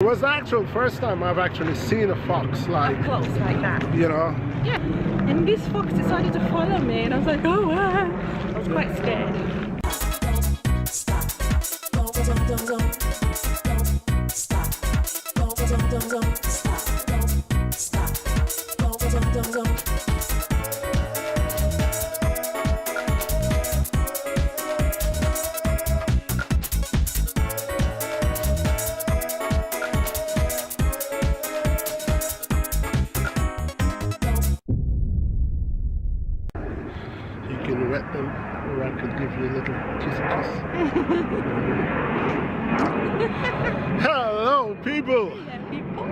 It was the actual first time I've actually seen a fox, like up close like that. You know? Yeah. And this fox decided to follow me, and I was like, oh, I was quite scared. You can wet them, or I could give you a little kissy kiss. Hello, people! Yeah, people.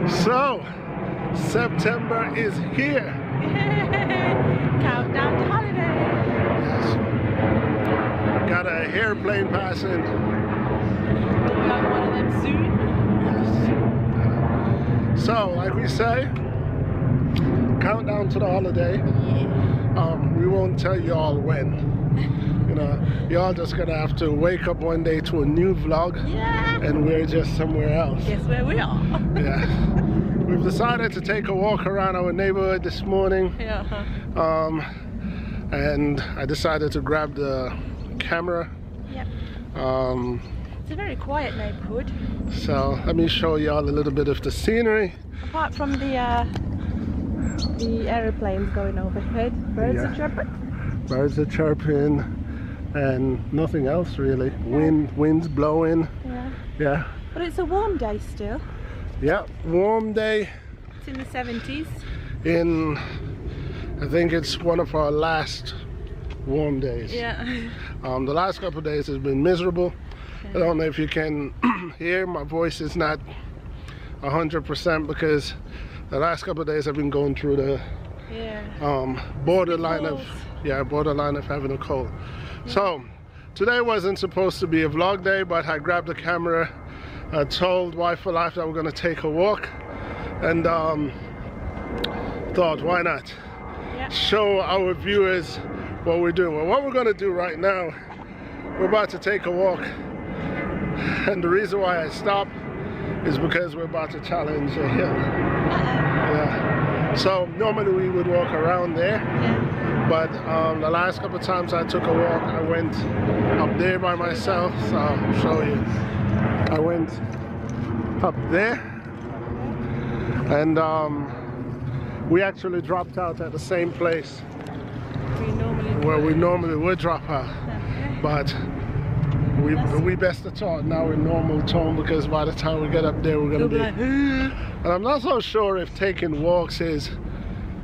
So, September is here. Countdown to holiday. Yes. Got a airplane passing. Got one of them soon. Yes. So, like we say, countdown to the holiday. We won't tell you all when. You know, y'all just gonna have to wake up one day to a new vlog, Yeah. and we're just somewhere else. Guess where we are. Yeah. We've decided to take a walk around our neighborhood this morning. Yeah. And I decided to grab the camera. Yep. It's a very quiet neighborhood. So let me show y'all a little bit of the scenery. Apart from the aeroplanes going overhead, birds are chirping. Birds are chirping and nothing else really. Wind's blowing. Yeah. Yeah. But it's a warm day still. Yeah, warm day It's in the 70s. in, I think it's one of our last warm days. Yeah. The last couple of days has been miserable. I don't know if you can hear, my voice is not 100% because the last couple of days I've been going through the borderline of having a cold. So today wasn't supposed to be a vlog day, but I grabbed the camera. I told Wife for Life that we're gonna take a walk, and thought, why not show our viewers what we're doing. Well, what we're gonna do right now, we're about to take a walk, and the reason why I stopped is because we're about to challenge a hill. Yeah. So normally we would walk around there, but the last couple of times I took a walk, I went up there by myself. So I'll show you. I went up there, and we actually dropped out at the same place where we normally would drop out, but we best to talk now in normal tone, because by the time we get up there we're gonna be and I'm not so sure if taking walks is,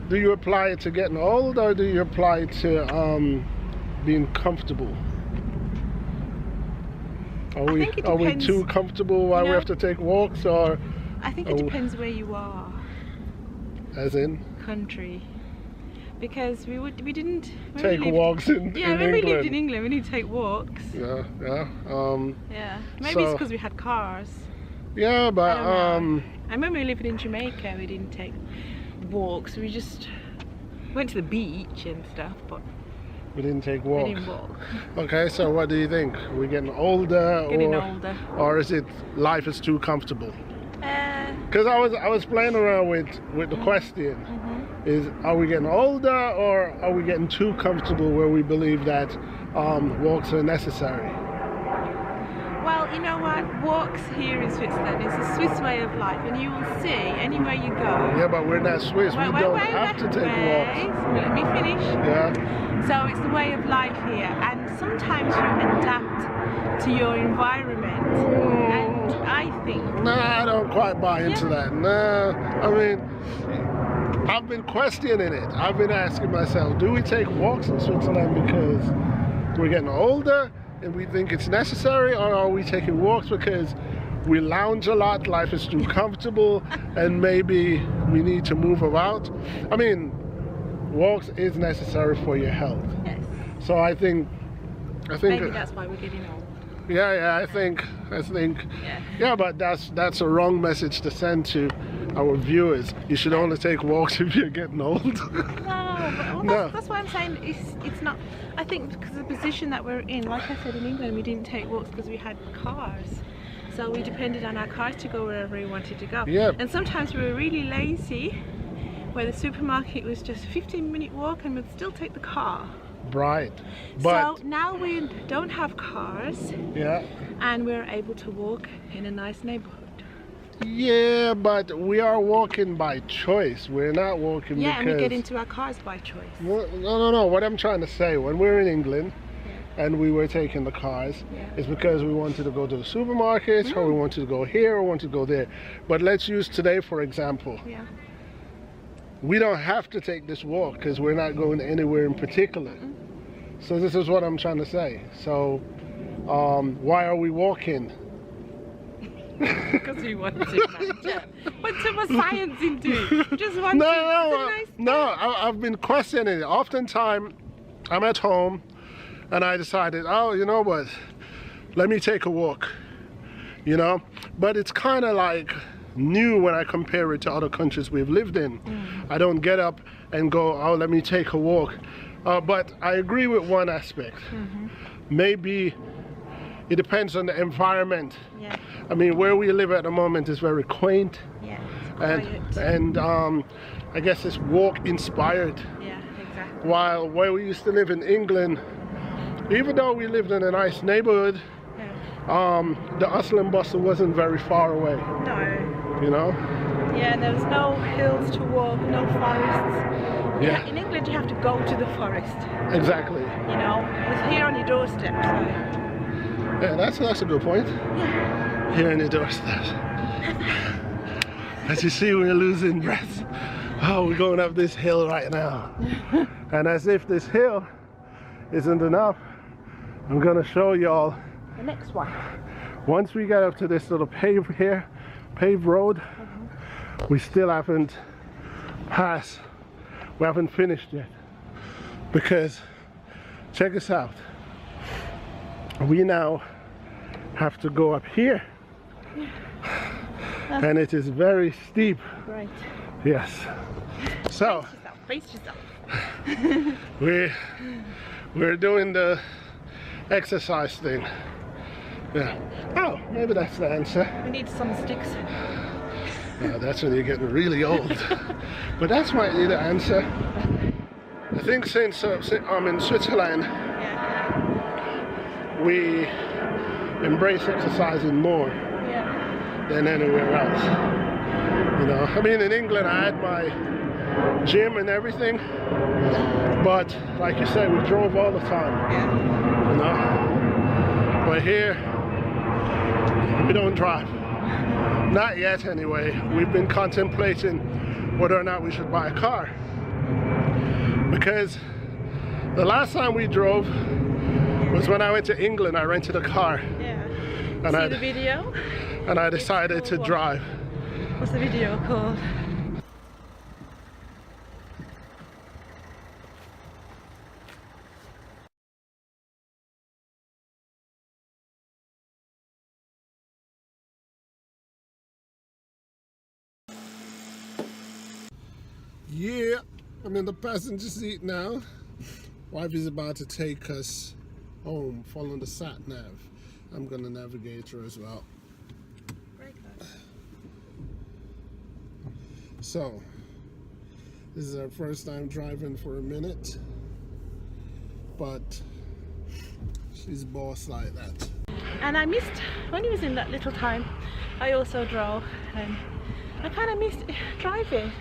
do you apply it to getting old, or do you apply it to being comfortable? Are we too comfortable while we have to take walks, or? I think it depends where you are. As in? Country. Because we didn't take walks in England. When we lived in England, we need to take walks. Yeah. Maybe it's because we had cars. Yeah, but I remember living in Jamaica, we didn't take walks. We just went to the beach and stuff, but we didn't take walks. We didn't walk. Okay, so what do you think? Are we getting older, or is it life is too comfortable? Because I was playing around with the question. Is, are we getting older, or are we getting too comfortable where we believe that walks are necessary? Well, you know what? Walks here in Switzerland is a Swiss way of life, and you will see anywhere you go. Yeah, but we're not Swiss. We don't have to take walks. Let me finish. Yeah. So it's the way of life here, and sometimes you adapt to your environment. And I think... Nah, I don't quite buy into that. Nah, I mean, I've been questioning it. I've been asking myself, do we take walks in Switzerland because we're getting older and we think it's necessary, or are we taking walks because we lounge a lot, life is too comfortable, and maybe we need to move about? I mean, walks is necessary for your health. Yes. So I think maybe that's why we're getting old. Yeah, I think yeah, but that's a wrong message to send to our viewers. You should only take walks if you're getting old. No, that's why I'm saying it's not. I think because of the position that we're in, like I said, in England we didn't take walks because we had cars. So we depended on our cars to go wherever we wanted to go. Yeah. And sometimes we were really lazy, where the supermarket was just a 15-minute walk and we'd still take the car. Right. But so now we don't have cars, yeah. and we're able to walk in a nice neighborhood. Yeah, but we are walking by choice. We're not walking Yeah, because... and we get into our cars by choice. Well, no. What I'm trying to say, when we're in England and we were taking the cars, it's because we wanted to go to the supermarkets or we wanted to go here or wanted to go there. But let's use today, for example. Yeah. We don't have to take this walk because we're not going anywhere in particular. So this is what I'm trying to say. So why are we walking? Because we want to, man. Put too much science into it. Just want I've been questioning it. Oftentimes, I'm at home and I decided, oh, you know what? Let me take a walk, you know? But it's kind of like new when I compare it to other countries we've lived in. I don't get up and go, oh, let me take a walk. But I agree with one aspect. Maybe it depends on the environment. Yeah. I mean, where we live at the moment is very quaint. Yeah, it's quiet. And I guess it's walk inspired. Yeah, exactly. While where we used to live in England, even though we lived in a nice neighborhood, the hustle and bustle wasn't very far away. No. You know? Yeah, there was no hills to walk, no forests. Yeah. In England, you have to go to the forest. Exactly. You know, it's here on your doorstep. So. Yeah, that's a good point. Yeah. Here on your doorstep. As you see, we're losing breath. Oh, we're going up this hill right now. And as if this hill isn't enough, I'm gonna show y'all The next one. Once we get up to this little paved road, we still haven't passed. We haven't finished yet. Because, check this out. We now have to go up here. And it is very steep. Right. Yes. So, Brace yourself. we're doing the exercise thing. Yeah. Oh, maybe that's the answer. We need some sticks. That's when you're getting really old. But that's might be the answer. I think since I'm in Switzerland, we embrace exercising more than anywhere else. You know, I mean, in England I had my gym and everything, but like you said, we drove all the time. You know, but here we don't drive. Not yet, anyway. We've been contemplating whether or not we should buy a car, because the last time we drove was when I went to England. I rented a car. Yeah. And See the video? And I decided to drive. What's the video called? Yeah, I'm in the passenger seat now. Wife is about to take us home, following the sat nav. I'm gonna navigate her as well. Very good. So, this is our first time driving for a minute, but she's boss like that. And I missed, when he was in that little time, I also drove, and I kind of missed driving.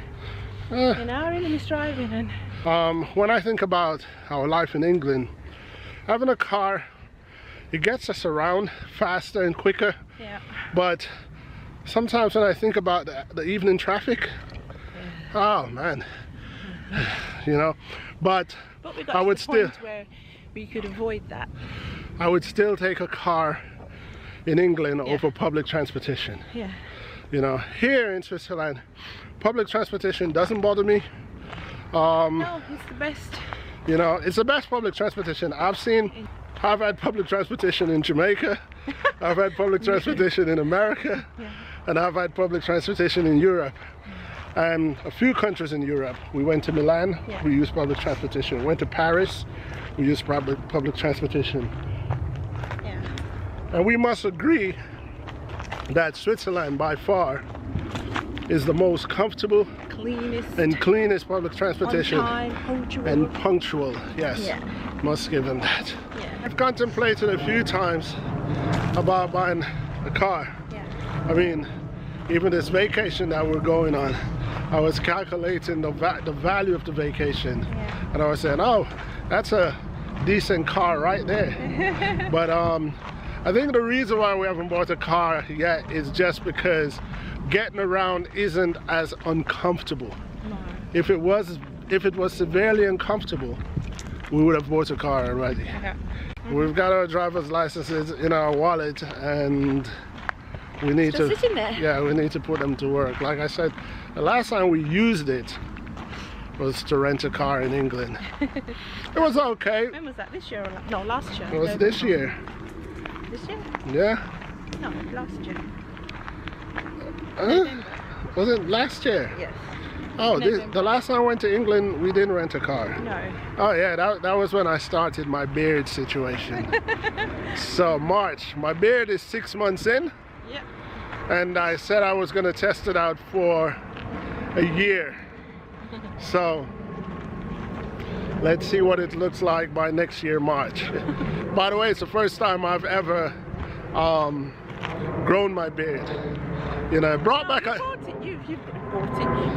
You know, I really miss driving. And when I think about our life in England, having a car, it gets us around faster and quicker. yeah. But sometimes when I think about the evening traffic, oh man, you know. But we got I to would the still, point where we could avoid that. I would still take a car in England over public transportation. Yeah. You know, here in Switzerland, public transportation doesn't bother me. No, it's the best. You know, it's the best public transportation I've seen. I've had public transportation in Jamaica, I've had public transportation in America, and I've had public transportation in Europe. And a few countries in Europe. We went to Milan, we used public transportation. We went to Paris, we used public transportation. Yeah. And we must agree that Switzerland by far is the most comfortable, cleanest public transportation. On time, punctual. And punctual, yes. Yeah. Must give them that. Yeah. I've contemplated a few times about buying a car. Yeah. I mean, even this vacation that we're going on, I was calculating the value of the vacation. Yeah. And I was saying, oh, that's a decent car right there. But I think the reason why we haven't bought a car yet is just because getting around isn't as uncomfortable. No. If it was severely uncomfortable, we would have bought a car already. Okay. We've got our driver's licenses in our wallet, and we need Still to sitting there. Yeah, we need to put them to work. Like I said, the last time we used it was to rent a car in England. It was okay. When was that? This year or no, last year? It was this year. This year? Yeah. No, last year. Was it last year? Yes. Oh, the last time I went to England, we didn't rent a car. No. Oh yeah, that was when I started my beard situation. So March, my beard is 6 months in. Yeah. And I said I was going to test it out for a year. So let's see what it looks like by next year, March. By the way, it's the first time I've ever grown my beard. You know, brought back a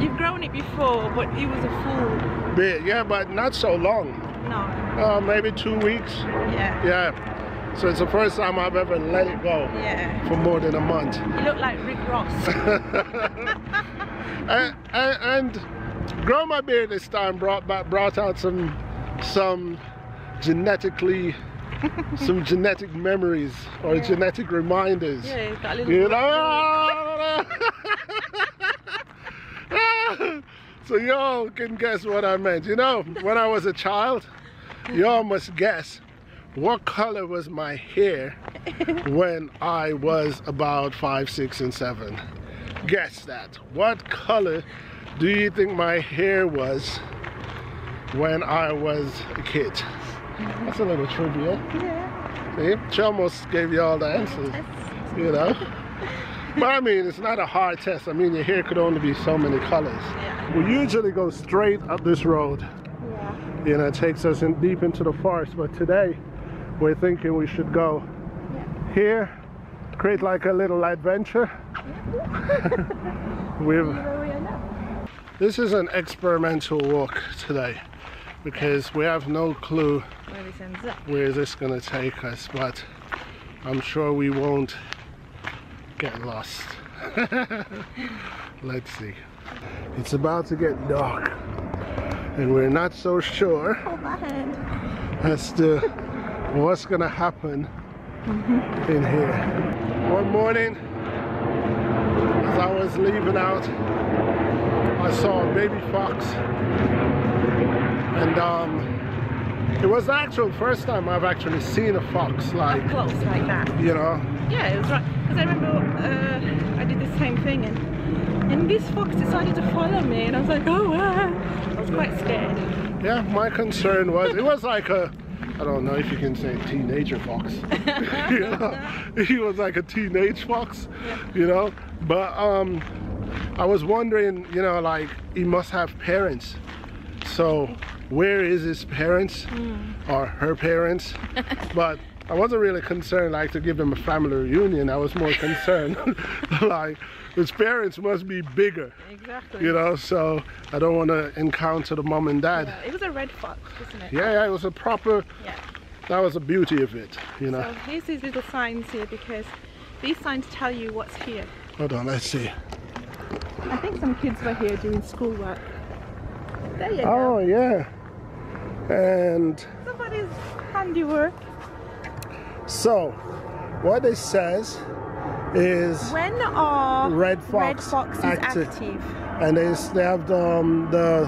You've grown it before, but it was a full beard. Yeah, but not so long. No. Maybe 2 weeks. Yeah. Yeah. So it's the first time I've ever let it go. Yeah. For more than a month. You look like Rick Ross. and growing my beard this time brought out some genetic memories or genetic reminders. Yeah, it's got a little. You know? So y'all can guess what I meant. You know, when I was a child, y'all must guess what color was my hair when I was about 5, 6, and 7. Guess that. What color do you think my hair was when I was a kid? That's a little trivia. Yeah. See? She almost gave you all the answers, you know? But I mean, it's not a hard test. I mean, your hair could only be so many colors. Yeah. We usually go straight up this road. Yeah. You know, it takes us deep into the forest, but today we're thinking we should go here, create like a little adventure. This is an experimental walk today because we have no clue where this is going to take us, but I'm sure we won't get lost. Let's see. It's about to get dark and we're not so sure as to what's going to happen in here. One morning as I was leaving out, I saw a baby fox, and it was the actual first time I've actually seen a fox like up close like that. You know? Yeah, it was right. Because I remember I did the same thing, and this fox decided to follow me, and I was like, oh, I was quite scared. Yeah, my concern was it was like a, I don't know if you can say teenager fox. You know? He was like a teenage fox, you know? But I was wondering, you know, like he must have parents. So where is his parents or her parents? But I wasn't really concerned like to give him a family reunion. I was more concerned like his parents must be bigger. Exactly. You know, so I don't want to encounter the mom and dad. Yeah, it was a red fox, wasn't it? Yeah, it was a proper, that was the beauty of it, you know. So here's these little signs here because these signs tell you what's here. Hold on, let's see. I think some kids were here doing schoolwork. There you go. Oh, yeah. And somebody's handiwork. So, what it says is when are red foxes active? And they have the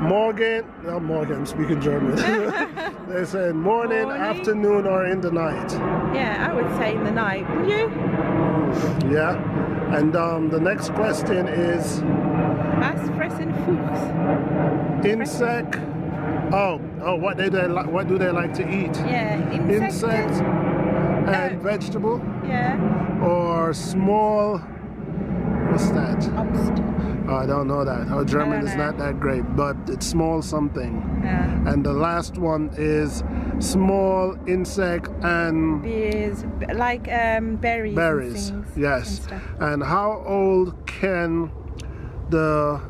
Morgen, not Morgen, I'm speaking German. They say morning, afternoon, or in the night. Yeah, I would say in the night, wouldn't you? Yeah. And the next question is Was fressen Fuchs? Insect. What do they like to eat? Yeah, insects and vegetable. Yeah. or small, what's that? Obst. Oh, I don't know that. Our German is not that great, but it's small something. Yeah. And the last one is small insect and Is like berries. berries. And things Yes. And stuff. And how old can the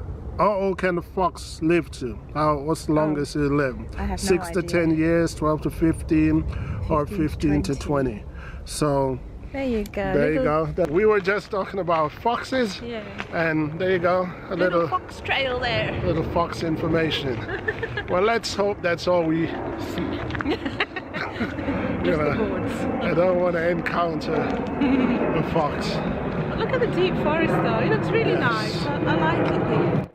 fox live to? What's the longest it live? I have no 6 to idea. 10 years, 12 to 15, or 15 to 20. 20. So There you go. there you go. We were just talking about foxes, Yeah. and there you go, a Little little fox trail there. little fox information. Well, let's hope that's all we see. Just the boards. I don't want to encounter a fox. But look at the deep forest though. It looks really Yes. nice. I like it here.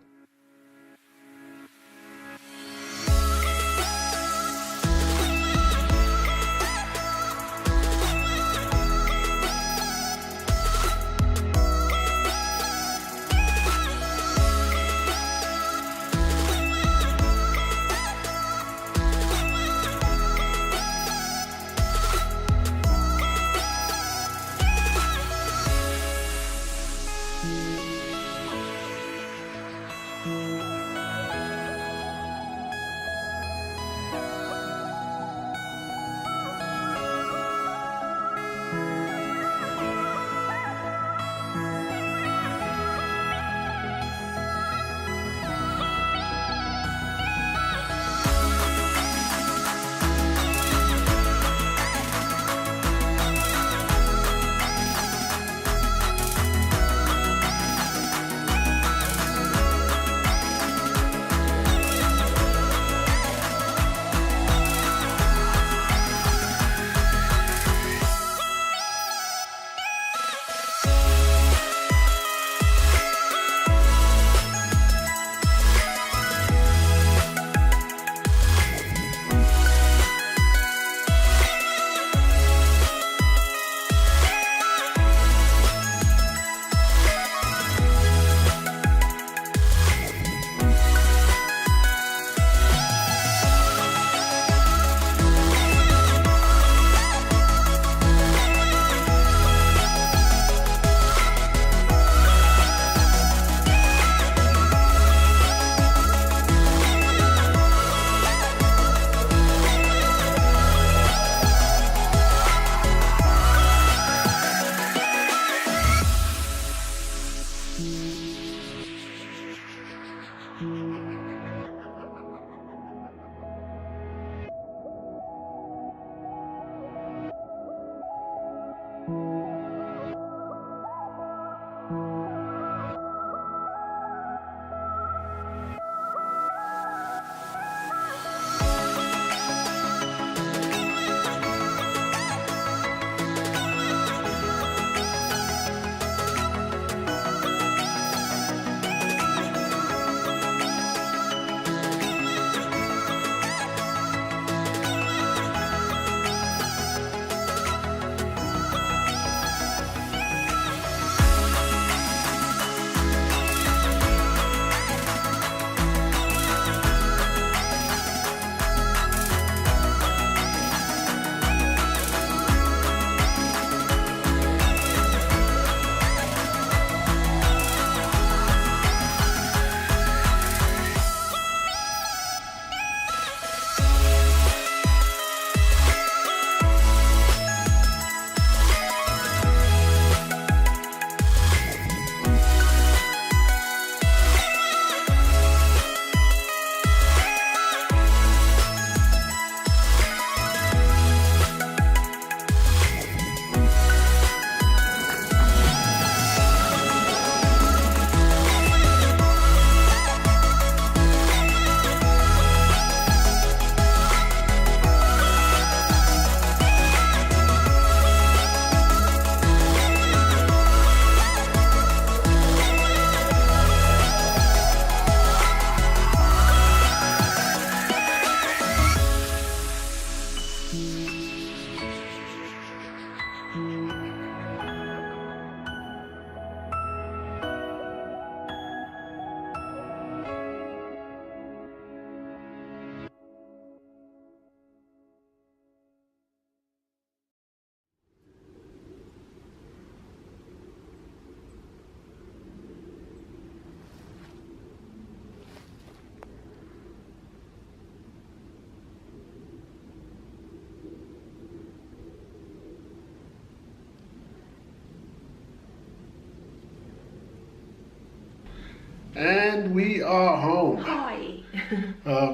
And we are home. Hi.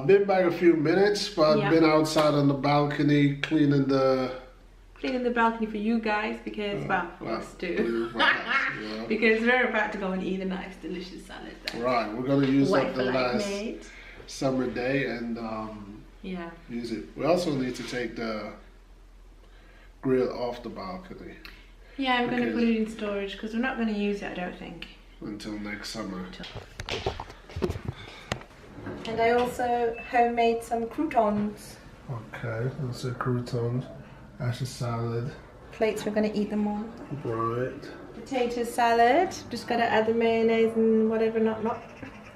Been back a few minutes, but Yeah. been outside on the balcony cleaning the balcony for you guys because, well, for us too. yeah. Because we're about to go and eat a nice, delicious salad. That Right, we're gonna use up wife the like last made. summer day and Yeah. use it. We also need to take the grill off the balcony Yeah, I'm going to Because- put it in storage because we're not going to use it, I don't think. until next summer. And I also homemade some croutons. Okay, that's a crouton, that's a salad. Plates, we're going to eat them all. Right. Potato salad. Just got to add the mayonnaise and whatever, not.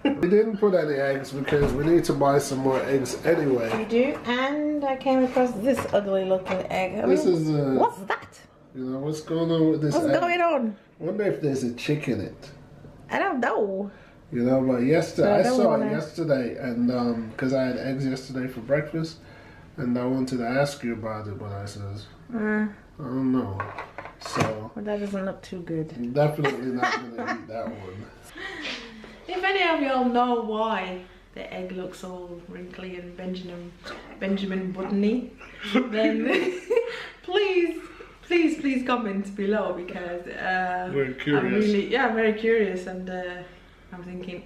We didn't put any eggs because we need to buy some more eggs anyway. You do. And I came across this ugly looking egg. This is what's that? you know, what's going on with this What's egg? going on? Wonder if there's a chick in it. I don't know. You know, but yesterday, I I don't saw wanna- it yesterday, and because I had eggs yesterday for breakfast, and I wanted to ask you about it, but I says, I don't know. So, Well, that doesn't look too good. I'm definitely not going to eat that one. If any of y'all know why the egg looks all wrinkly and Benjamin Buttony, then please comment below because We're curious. I'm very curious and I'm thinking,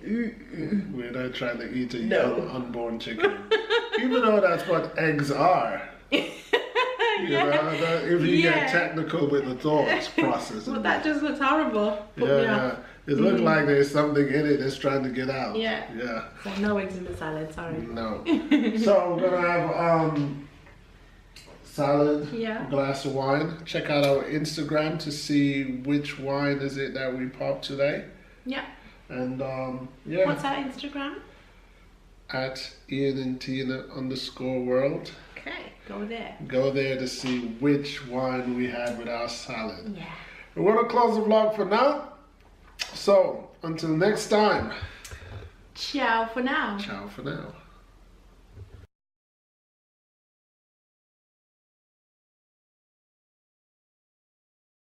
We're not trying to eat a No. young unborn chicken. Even though that's what eggs are. You know, that if you Yeah. get technical with the thoughts process. well, that just looks horrible. Put Yeah, me yeah. off. It looked like there's something in it that's trying to get out. Yeah. Yeah. So no eggs in the salad, sorry. No. So we're gonna have salad, Yeah. a glass of wine. Check out our Instagram to see which wine is it that we popped today. Yeah. And yeah, What's our Instagram? at Ian and Tina _world. Okay, go there. Go there to see which wine we had with our salad. Yeah. We're gonna close the vlog for now. So until next time, Ciao for now. ciao for now.